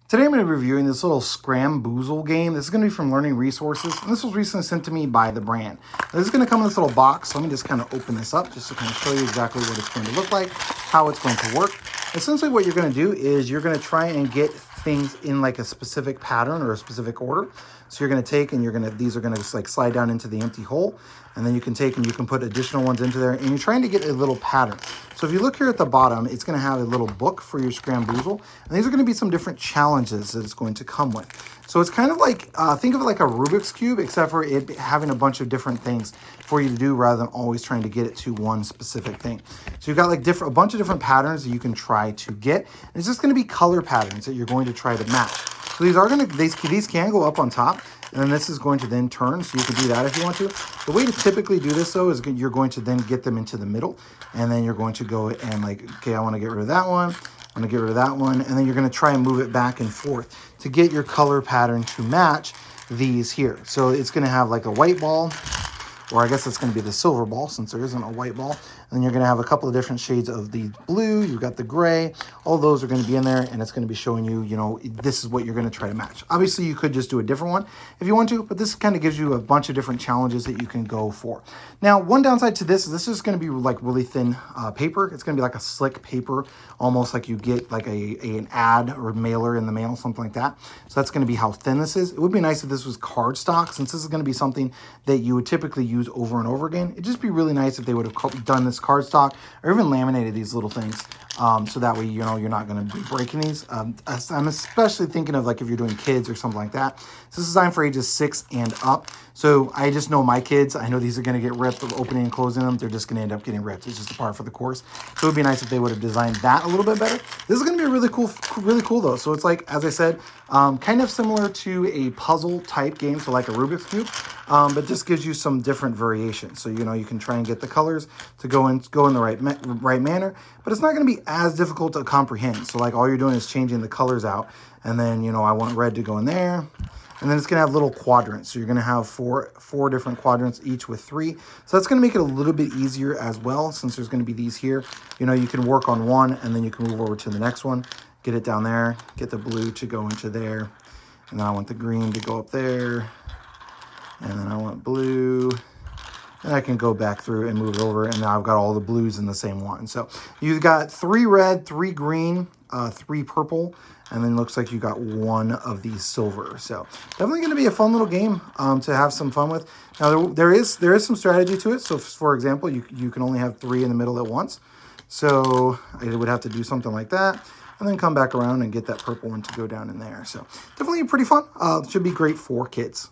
Today I'm going to be reviewing this little Scramboozle game. This is going to be from Learning Resources, and this was recently sent to me by the brand. Now, this is going to come in this little box. Let me just kind of open this up just to kind of show you exactly what it's going to look like, how it's going to work. Essentially what you're going to do is you're going to try and get things in like a specific pattern or a specific order. So you're going to take and these are going to just like slide down into the empty hole, and then you can take and you can put additional ones into there, and you're trying to get a little pattern. So if you look here at the bottom, it's going to have a little book for your Scramboozle, and these are going to be some different challenges that it's going to come with. So it's kind of like, think of it like a Rubik's Cube, except for it having a bunch of different things for you to do rather than always trying to get it to one specific thing. So you've got like a bunch of different patterns that you can try to get. And it's just going to be color patterns that you're going to try to match. So these can go up on top, and then this is going to then turn, so you can do that if you want to. The way to typically do this though is you're going to then get them into the middle, and then you're going to go and like, okay, I want to get rid of that one, I'm going to get rid of that one, and then you're going to try and move it back and forth to get your color pattern to match these here. So it's going to have like a white ball, or I guess it's going to be the silver ball since there isn't a white ball. And then you're going to have a couple of different shades of the blue. You've got the gray. All those are going to be in there, and it's going to be showing you, you know, this is what you're going to try to match. Obviously, you could just do a different one if you want to, but this kind of gives you a bunch of different challenges that you can go for. Now, one downside to this is this is going to be like really thin paper. It's going to be like a slick paper, almost like you get like an ad or mailer in the mail, something like that. So that's going to be how thin this is. It would be nice if this was cardstock, since this is going to be something that you would typically use over and over again. It'd just be really nice if they would have done this cardstock or even laminated these little things, so that way, you know, you're not going to be breaking these. I'm especially thinking of like if you're doing kids or something like that. So this is designed for ages 6 and up. So I just know my kids, I know these are going to get ripped, opening and closing them. They're just going to end up getting ripped. It's just a part for the course. So it would be nice if they would have designed that a little bit better. This is going to be really cool though. So it's like, as I said, kind of similar to a puzzle type game. So like a Rubik's Cube, but just gives you some different variations. So, you know, you can try and get the colors to go in the right manner, but it's not going to be as difficult to comprehend. So like all you're doing is changing the colors out, and then, you know, I want red to go in there. And then it's going to have little quadrants. So you're going to have four different quadrants, each with 3. So that's going to make it a little bit easier as well, since there's going to be these here. You know, you can work on one, and then you can move over to the next one, get it down there, get the blue to go into there. And then I want the green to go up there. And then I want blue. And I can go back through and move it over, and now I've got all the blues in the same one. So you've got 3 red, 3 green, 3 purple, and then looks like you got 1 of these silver. So definitely going to be a fun little game to have some fun with. Now there is some strategy to it. So for example, you can only have 3 in the middle at once. So I would have to do something like that, and then come back around and get that purple one to go down in there. So definitely pretty fun. Should be great for kids.